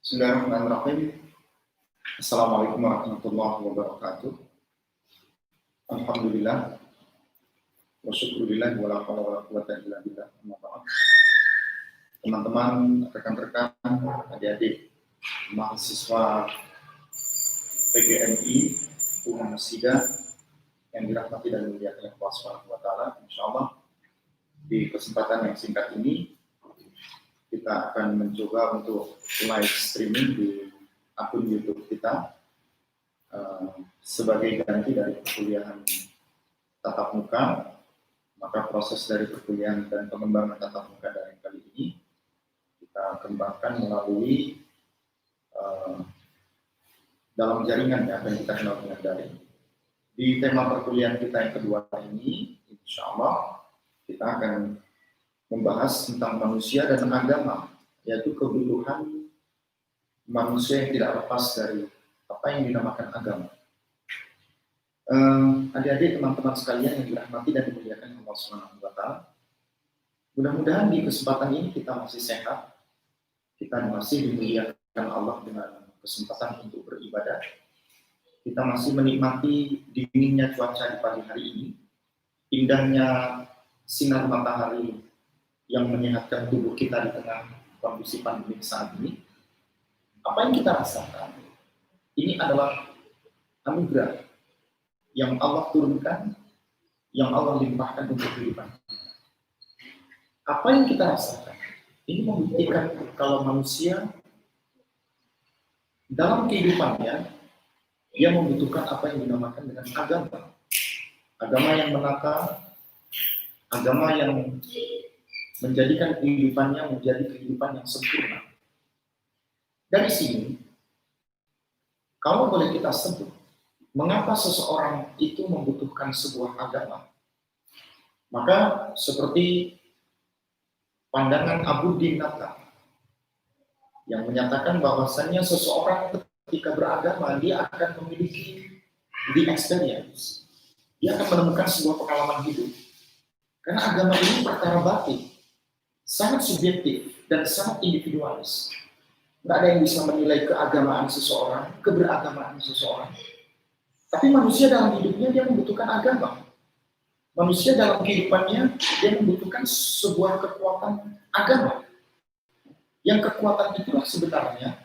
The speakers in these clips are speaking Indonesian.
Bismillahirrahmanirrahim. Assalamualaikum warahmatullahi wabarakatuh. Alhamdulillah wa syukurillah wa la haula wa la quwwata illa billah. Teman-teman, rekan-rekan, adik-adik, mahasiswa PGMI Ummah Masjidah yang dirahmati dan dimuliakan oleh Allah Subhanahu wa taala, insyaallah di kesempatan yang singkat ini kita akan mencoba untuk live streaming di akun YouTube kita sebagai ganti dari perkuliahan tatap muka. Maka proses dari perkuliahan dan pengembangan tatap muka dari kali ini kita kembangkan melalui dalam jaringan yang akan kita kenal dengan daring. Di tema perkuliahan kita yang kedua ini, insya Allah kita akan membahas tentang manusia dan agama, yaitu kebutuhan manusia yang tidak lepas dari apa yang dinamakan agama. Adik-adik, teman-teman sekalian yang dirahmati dan dimuliakan Allah Subhanahu wa taala, mudah-mudahan di kesempatan ini kita masih sehat, kita masih dimuliakan Allah dengan kesempatan untuk beribadah, kita masih menikmati dinginnya cuaca di pagi hari ini, indahnya sinar matahari yang menyehatkan tubuh kita di tengah kondisi pandemi saat ini. Apa yang kita rasakan ini adalah anugerah yang Allah turunkan, yang Allah limpahkan untuk kehidupan. Apa yang kita rasakan ini membuktikan kalau manusia dalam kehidupannya dia membutuhkan apa yang dinamakan dengan agama. Agama yang menata, agama yang menjadikan kehidupannya menjadi kehidupan yang sempurna. Dari sini, kalau boleh kita sebut, mengapa seseorang itu membutuhkan sebuah agama? Maka seperti pandangan Abu Dinata yang menyatakan bahwasannya seseorang ketika beragama, dia akan memiliki the experience. Dia akan menemukan sebuah pengalaman hidup. Karena agama ini perkara batin, sangat subjektif dan sangat individualis. Tidak ada yang bisa menilai keagamaan seseorang, keberagamaan seseorang. Tapi manusia dalam hidupnya dia membutuhkan agama. Manusia dalam kehidupannya dia membutuhkan sebuah kekuatan agama. Yang kekuatan itulah sebenarnya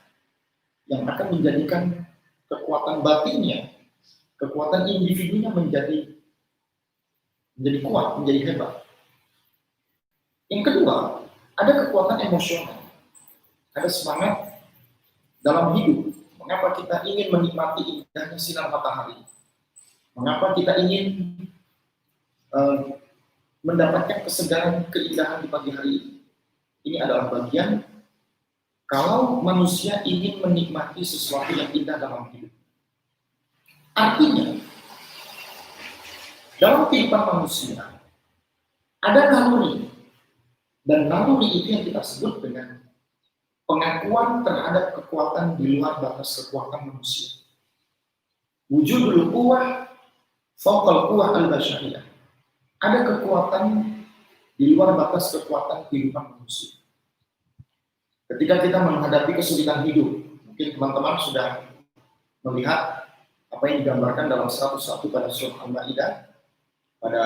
yang akan menjadikan kekuatan batinnya, kekuatan individunya menjadi kuat, menjadi hebat. Yang kedua, ada kekuatan emosional, ada semangat dalam hidup. Mengapa kita ingin menikmati indahnya sinar matahari? Mengapa kita ingin mendapatkan kesegaran, keindahan di pagi hari ini? Ini adalah bagian kalau manusia ingin menikmati sesuatu yang indah dalam hidup. Artinya, dalam kehidupan manusia ada naluri. Dan naluri itu yang kita sebut dengan pengakuan terhadap kekuatan di luar batas kekuatan manusia. Wujudul quwwah fawqal quwwah al-basyariyah. Ada kekuatan di luar batas kekuatan kehidupan manusia. Ketika kita menghadapi kesulitan hidup, mungkin teman-teman sudah melihat apa yang digambarkan dalam 101 pada surah Al-Maidah pada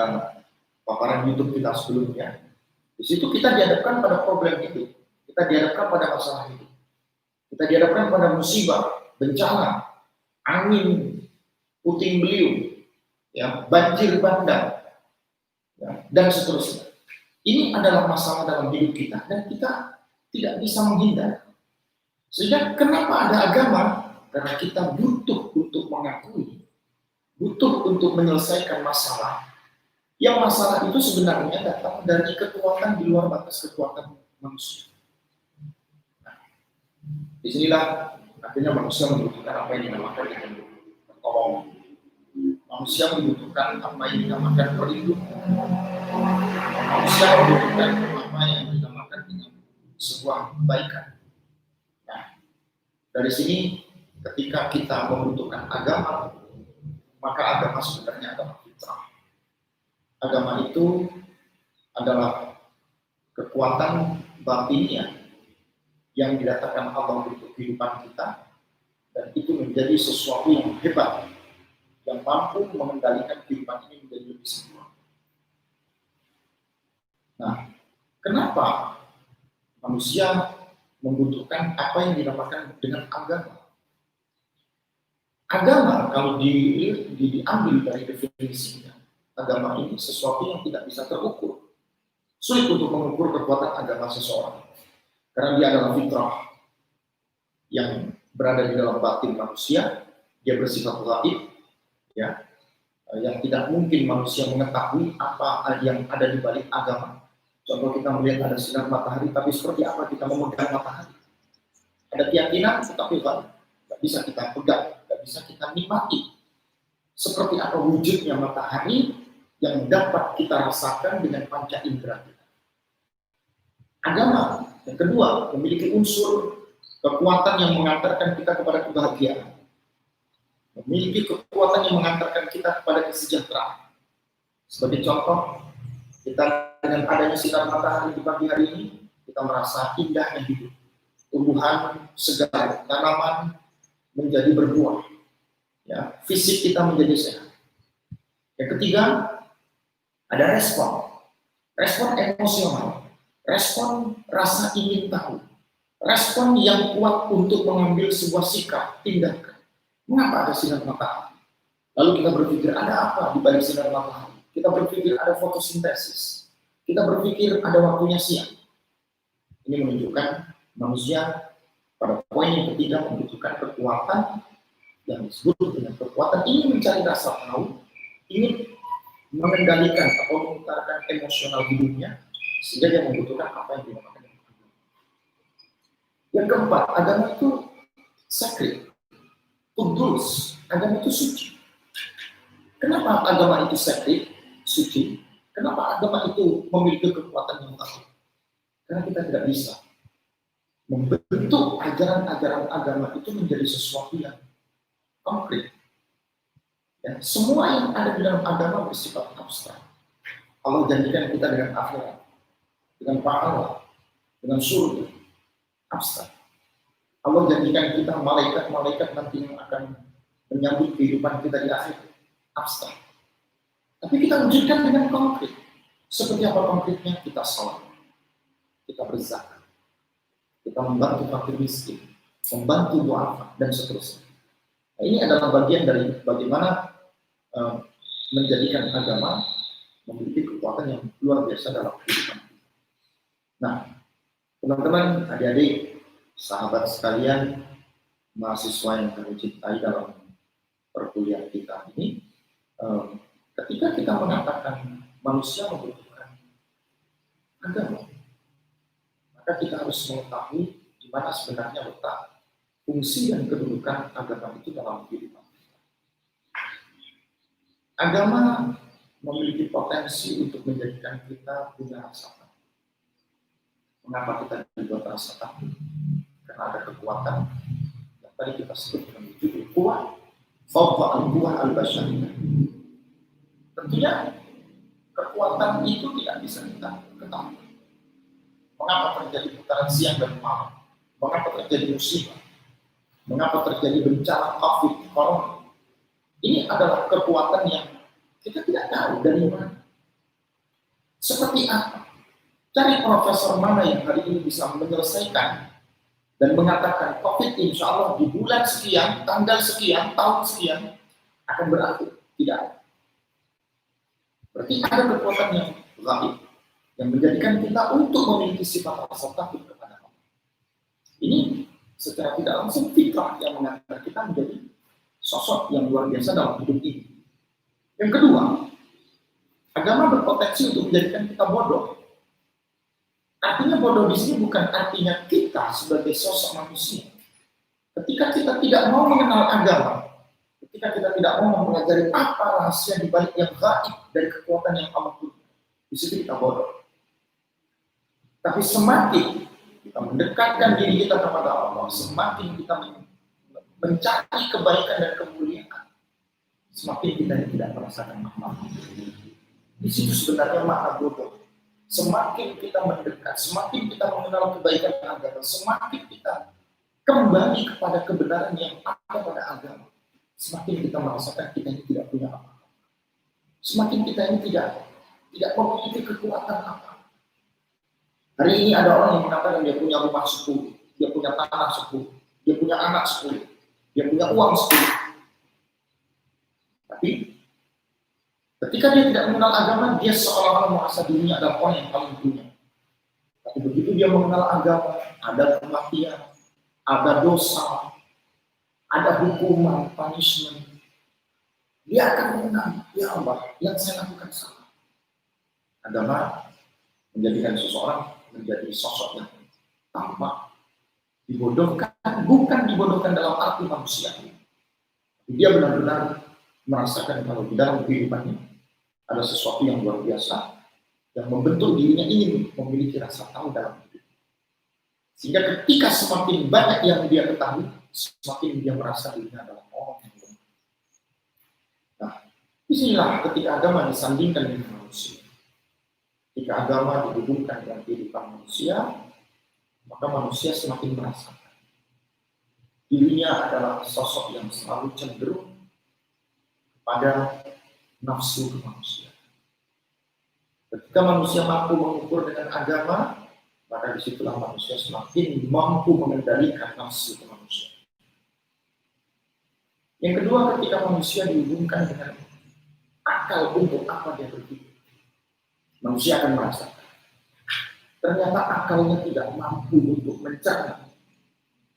paparan YouTube kita sebelumnya. Di situ kita dihadapkan pada problem hidup, kita dihadapkan pada masalah hidup, kita dihadapkan pada musibah, bencana, angin, puting beliung, ya, banjir bandang, ya, dan seterusnya. Ini adalah masalah dalam hidup kita dan kita tidak bisa menghindar. Sehingga kenapa ada agama? Karena kita butuh untuk mengakui, butuh untuk menyelesaikan masalah. Yang masalah itu sebenarnya datang dari kekuatan di luar batas kekuatan manusia. Nah, disinilah akhirnya manusia membutuhkan apa yang dinamakan dengan pertolongan. Manusia membutuhkan apa yang dinamakan perlindungan. Manusia membutuhkan apa yang dinamakan dengan sebuah kebaikan. Nah, dari sini ketika kita membutuhkan agama, maka agama sebenarnya adalah fitrah. Agama itu adalah kekuatan batinnya yang didatangkan Allah untuk kehidupan kita, dan itu menjadi sesuatu yang hebat, yang mampu mengendalikan kehidupan ini menjadi lebih sempurna. Nah, kenapa manusia membutuhkan apa yang dinamakan dengan agama? Agama kalau diambil dari definisinya, agama ini sesuatu yang tidak bisa terukur. Sulit untuk mengukur kekuatan agama seseorang, karena dia adalah fitrah yang berada di dalam batin manusia, dia bersifat gaib, ya, yang tidak mungkin manusia mengetahui apa yang ada di balik agama. Contoh, kita melihat ada sinar matahari, tapi seperti apa kita memegang matahari? Ada keyakinan, tetapi nggak bisa kita pegang, nggak bisa kita nikmati. Seperti apa wujudnya matahari yang dapat kita rasakan dengan panca indera kita. Agama yang kedua memiliki unsur kekuatan yang mengantarkan kita kepada kebahagiaan, memiliki kekuatan yang mengantarkan kita kepada kesejahteraan. Sebagai contoh, kita dengan adanya sinar matahari di pagi hari ini, kita merasa indahnya hidup. Tumbuhan segar, tanaman menjadi berbuah, ya, fisik kita menjadi sehat. Yang ketiga, ada respon emosional, respon rasa ingin tahu, respon yang kuat untuk mengambil sebuah sikap, tindakan. Mengapa ada sinar matahari? Lalu kita berpikir, ada apa di balik sinar matahari? Kita berpikir ada fotosintesis, kita berpikir ada waktunya siang. Ini menunjukkan manusia pada poin yang ketiga membutuhkan kekuatan yang disebut dengan kekuatan ingin mencari rasa tahu, ingin mengendalikan atau mengutarakan emosional hidupnya, sehingga dia membutuhkan apa yang dinamakan agama. Yang keempat, agama itu sacred, kudus, agama itu suci. Kenapa agama itu sacred, suci? Kenapa agama itu memiliki kekuatan yang besar? Karena kita tidak bisa membentuk ajaran-ajaran agama itu menjadi sesuatu yang konkret. Ya, semua yang ada di dalam agama bersifat abstrak. Allah janjikan kita dengan akhirat, dengan pahala, dengan surga, abstrak. Allah janjikan kita malaikat-malaikat nanti yang akan menyambut kehidupan kita di akhir, abstrak. Tapi kita wujudkan dengan konkret. Seperti apa konkretnya? Kita salat, kita berzakat, kita membantu fakir miskin, membantu duafa, dan seterusnya. Nah, ini adalah bagian dari bagaimana menjadikan agama memiliki kekuatan yang luar biasa dalam kehidupan. Nah, teman-teman, adik-adik, sahabat sekalian, mahasiswa yang kami cintai dalam perkuliahan kita ini, ketika kita mengatakan manusia membutuhkan agama, maka kita harus mengetahui di mana sebenarnya letak fungsi dan kedudukan agama itu dalam kehidupan kita. Agama memiliki potensi untuk menjadikan kita punya rasa takut. Mengapa kita dibuat rasa takut? Karena ada kekuatan yang tadi kita sebut dengan judul kuat, fawqa al-quwah al-basyariyah. Tentunya kekuatan itu tidak bisa kita ketahui. Mengapa terjadi putaran siang dan malam? Mengapa terjadi musibah? Mengapa terjadi bencana COVID, corona? Ini adalah kekuatan yang kita tidak tahu dari mana. Seperti apa? Cari profesor mana yang hari ini bisa menyelesaikan dan mengatakan COVID insya Allah di bulan sekian, tanggal sekian, tahun sekian akan berakhir. Tidak. Berarti ada kekuatan yang gaib yang menjadikan kita untuk memiliki sifat rasa takut kepada Allah. Ini secara tidak langsung fitrah yang mengantar kita menjadi sosok yang luar biasa dalam hidup ini. Yang kedua, agama berpotensi untuk menjadikan kita bodoh. Artinya bodoh di sini bukan artinya kita sebagai sosok manusia. Ketika kita tidak mau mengenal agama, ketika kita tidak mau mempelajari apa rahasia di balik yang gaib dari kekuatan yang Allah punya, di situ kita bodoh. Tapi semakin kita mendekatkan diri kita kepada Allah, semakin kita mencari kebaikan dan kemuliaan, semakin kita tidak merasakan makna. Di situ sebenarnya makna bodoh. semakin kita mendekat, semakin kita mengenal kebaikan agama, semakin kita kembali kepada kebenaran yang ada pada agama, semakin kita merasakan kita ini tidak punya apa-apa. Semakin kita ini tidak memiliki kekuatan apa. Hari ini ada orang yang mengatakan dia punya rumah 10, dia punya tanah 10, dia punya anak 10, dia punya uang 10. Tapi ketika dia tidak mengenal agama, dia seolah-olah merasa dirinya adalah orang yang paling punya. Tapi begitu dia mengenal agama, ada kematian, ada dosa, ada hukuman, punishment, dia akan mengenal, ya Allah, yang saya lakukan salah. Agama menjadikan seseorang menjadi sosok yang tampak, dibodohkan, bukan dibodohkan dalam arti manusia. Dia benar-benar merasakan kalau di dalam kehidupannya ada sesuatu yang luar biasa yang membentuk dirinya ingin memiliki rasa tahu dalam hidup. Sehingga ketika semakin banyak yang dia ketahui, semakin dia merasa dirinya adalah orang yang benar. Nah, disinilah ketika agama disandingkan dengan manusia. Ketika agama dihubungkan dengan kehidupan manusia, maka manusia semakin merasakan dirinya adalah sosok yang selalu cenderung pada nafsu kemanusiaan. Ketika manusia mampu mengukur dengan agama, maka disitulah manusia semakin mampu mengendalikan nafsu kemanusiaan. Yang kedua, ketika manusia dihubungkan dengan akal untuk apa dia berpikir, manusia akan merasakan ternyata akalnya tidak mampu untuk mencerna,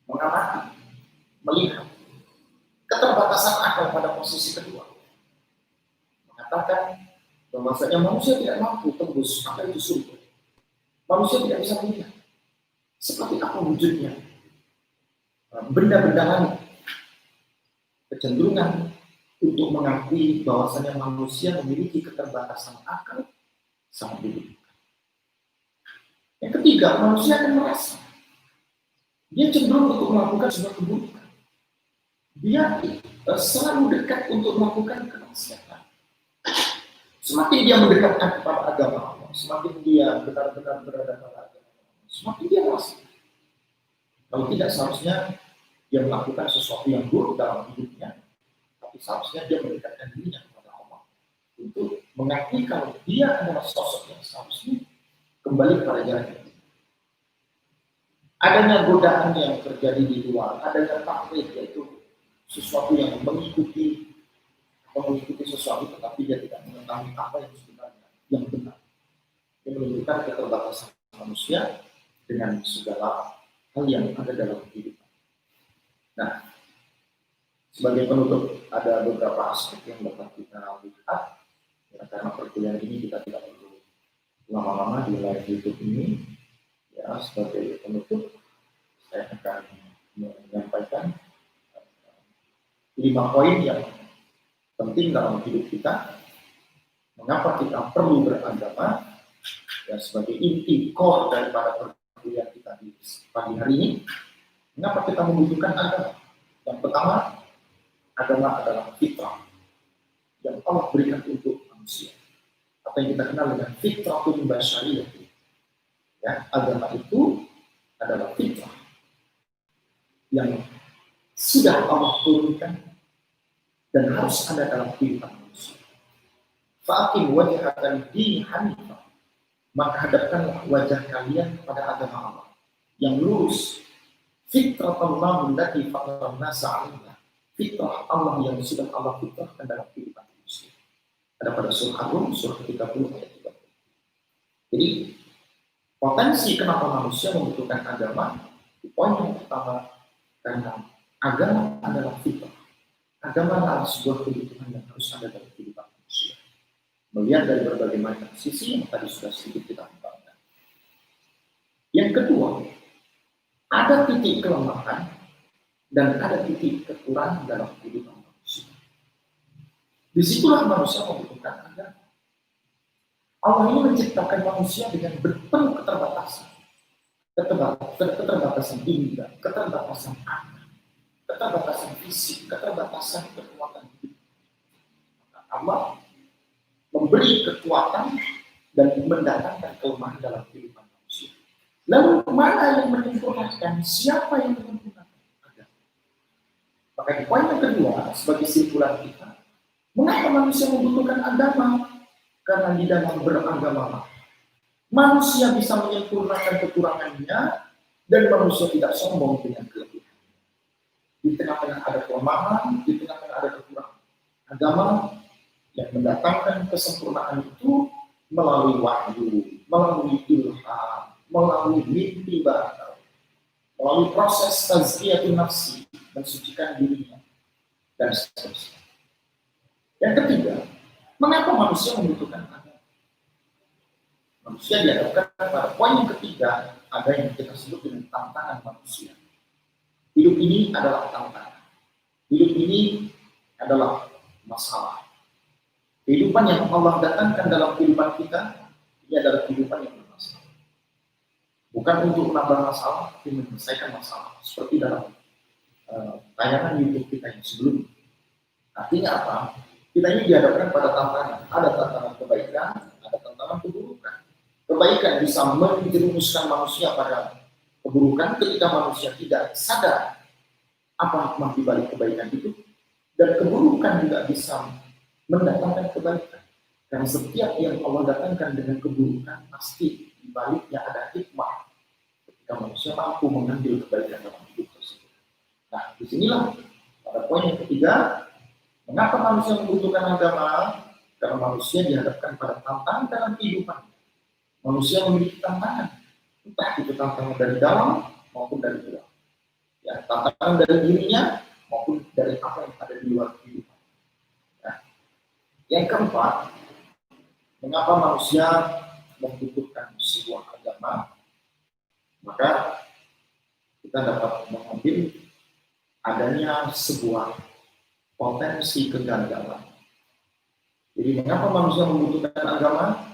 mengamati, melihat. Keterbatasan akal pada posisi kedua mengatakan bahwasanya manusia tidak mampu tembus apa itu surga. Manusia tidak bisa melihat seperti apa wujudnya benda-benda langit. Kecenderungan untuk mengakui bahwasanya manusia memiliki keterbatasan akal sangat dibutuhkan. Yang ketiga, manusia akan merasa dia cenderung untuk melakukan sebuah keburukan. Dia selalu dekat untuk melakukan kemaksiatan. Semakin dia mendekatkan kepada agama Allah, semakin dia benar-benar berada pada agama Allah, semakin dia merasa kalau tidak seharusnya dia melakukan sesuatu yang buruk dalam hidupnya, tapi seharusnya dia mendekatkan dirinya kepada Allah untuk mengakui kalau dia adalah sosok yang seharusnya kembali kepada jalan itu. Adanya godaan yang terjadi di luar, adanya taklid, yaitu sesuatu yang mengikuti sesuatu tetapi dia tidak mengetahui apa yang sebenarnya yang benar. Ini menunjukkan keterbatasan manusia dengan segala hal yang ada dalam kehidupan. Nah, sebagai penutup ada beberapa aspek yang dapat kita lihat. Ya, karena perkuliahan ini kita tidak perlu lama-lama di live YouTube ini. Ya, sebagai penutup saya akan menyampaikan 5 poin yang penting dalam hidup kita. Mengapa kita perlu beragama? Ya, sebagai inti core daripada perkuliahan kita di pagi hari ini. Mengapa kita membutuhkan agama? Yang pertama, agama adalah fitrah yang Allah berikan untuk manusia. Apa yang kita kenal dengan fitratul basyariyah. Ya, agama itu adalah fitrah yang sudah Allah turunkan dan harus ada dalam kehidupan manusia. Fa'akim wajhaka lid-din hanifah, maka hadapkanlah wajah kalian kepada agama Allah yang lurus. Fitrahullah allati fatara an-nasa 'alaiha, fitrah Allah yang sudah Allah fitrahkan dalam kehidupan manusia. Ada pada surah Ar-Rum surah 30 ayat 30. Jadi potensi kenapa manusia membutuhkan agama, poin yang pertama karena agama adalah fitrah. Agama adalah sebuah kebutuhan yang harus ada dalam kehidupan manusia. Melihat dari berbagai macam sisi yang tadi sudah sedikit kita kembangkan. Yang kedua, ada titik kelemahan dan ada titik kekurangan dalam kehidupan manusia. Disitulah manusia membutuhkan agama. Allah ini menciptakan manusia dengan penuh keterbatasan. Keterbatasan indera, keterbatasan akal, keterbatasan fisik, keterbatasan kekuatan hidup. Allah memberi kekuatan dan mendatangkan kelemahan dalam kehidupan manusia. Lalu mana yang menyempurnakan? Siapa yang menyempurnakan? Agama. Maka di poin yang kedua, sebagai kesimpulan kita, mengapa manusia membutuhkan agama? Karena di dalam beragama manusia bisa menyempurnakan kekurangannya dan manusia tidak sombong dengan kelebihan. Di tengah-tengah ada kelemahan, di tengah-tengah ada kekurangan. Agama yang mendatangkan kesempurnaan itu melalui wahyu, melalui ilham, melalui mimpi baru, melalui proses tazkiyatun nafsi, mensucikan dirinya, dan seterusnya. Yang ketiga, mengapa manusia membutuhkan agama? Manusia dihadapkan pada poin yang ketiga, ada yang kita sebut dengan tantangan manusia. Hidup ini adalah tantangan. Hidup ini adalah masalah. Kehidupan yang Allah datangkan dalam kehidupan kita, ini adalah kehidupan yang bermasalah. Bukan untuk menambah masalah, tapi menyelesaikan masalah. Seperti dalam tayangan YouTube kita yang sebelumnya. Artinya apa? Kita ini dihadapkan pada tantangan. Ada tantangan kebaikan, ada tantangan keburukan. Kebaikan bisa menjerumuskan manusia pada keburukan ketika manusia tidak sadar apa hikmah di balik kebaikan itu, dan keburukan juga bisa mendatangkan kebaikan. Karena setiap yang Allah datangkan dengan keburukan pasti di baliknya ada hikmah ketika manusia mampu mengambil kebaikan dalam hidup tersebut. Nah, disinilah pada poin yang ketiga, mengapa manusia membutuhkan agama? Karena manusia dihadapkan pada tantangan dalam kehidupan. Manusia memiliki tantangan, entah itu tantangan dari dalam maupun dari luar. Ya, tantangan dari dirinya maupun dari apa yang ada di luar kehidupan. Nah, yang keempat, mengapa manusia membutuhkan sebuah agama? Maka kita dapat mengambil adanya sebuah potensi kegagalan. Jadi mengapa manusia membutuhkan agama?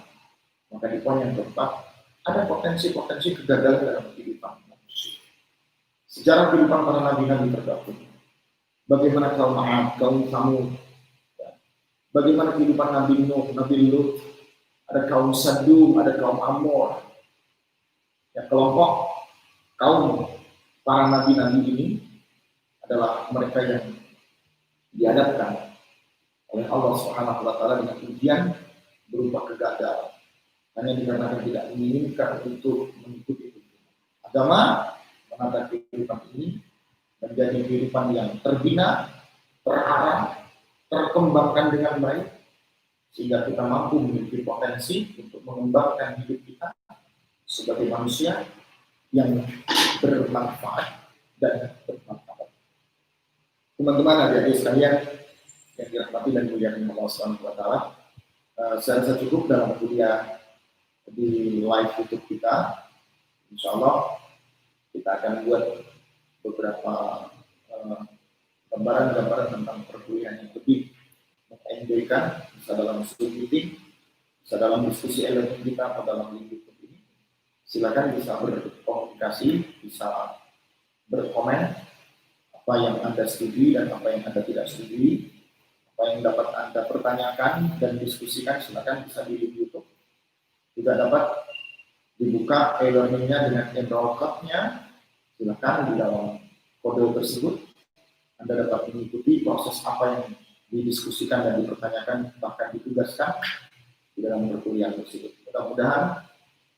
Maka di poin yang keempat, ada potensi-potensi kegagalan dalam kehidupan manusia. Sejarah kehidupan para nabi-nabi terdahulu. Bagaimana kaum Ad, kaum Samud, bagaimana kehidupan Nabi Nuh, Nabi Lut, ada kaum Sadum, ada kaum Amor. Ya, kelompok kaum para nabi-nabi ini adalah mereka yang dihadapkan oleh Allah Subhanahu wa taala dengan ujian berupa kegagalan. Hanya dikarenakan tidak menginginkan untuk mengikuti agama, menata kehidupan ini menjadi kehidupan yang terbina, terarah, terkembangkan dengan baik, sehingga kita mampu memiliki potensi untuk mengembangkan hidup kita sebagai manusia yang bermanfaat dan bermanfaat. Teman-teman, adik-adik sekalian yang dirahmati dan dimuliakan Allah Subhanahu wa taala, saya rasa cukup dalam kuliah di live YouTube kita. Insya Allah kita akan buat beberapa gambaran-gambaran tentang perkuliahan yang lebih mengenjoykan, bisa dalam Zoom meeting, bisa dalam diskusi elemen kita atau dalam YouTube ini. Silakan bisa berkomunikasi, bisa berkomen apa yang Anda setuju dan apa yang Anda tidak setuju, apa yang dapat Anda pertanyakan dan diskusikan, silakan bisa di YouTube. Juga dapat dibuka e-learning-nya dengan enroll code-nya. Silakan di dalam kode tersebut Anda dapat mengikuti proses apa yang didiskusikan dan dipertanyakan, bahkan ditugaskan di dalam perkuliahan tersebut. Mudah-mudahan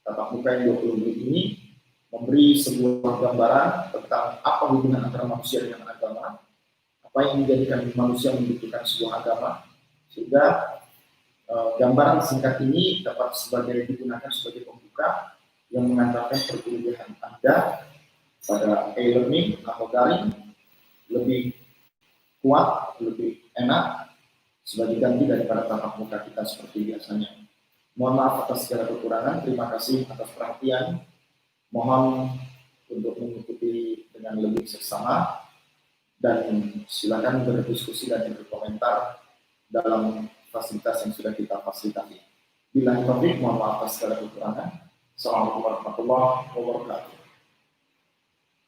tatap muka yang 20 menit ini memberi sebuah gambaran tentang apa hubungan antara manusia dengan agama, apa yang menjadikan manusia membutuhkan sebuah agama, sehingga gambaran singkat ini dapat digunakan sebagai pembuka yang mengantarkan perkuliahan Anda pada e-learning atau daring lebih kuat, lebih enak sebagai ganti daripada tatap muka kita seperti biasanya. Mohon maaf atas segala kekurangan, terima kasih atas perhatian. Mohon untuk mengikuti dengan lebih seksama dan silakan berdiskusi dan berkomentar dalam fasilitas yang sudah kita fasilitasi. Bila taufik, mohon maaf atas segala kekurangan. Assalamualaikum warahmatullahi wabarakatuh.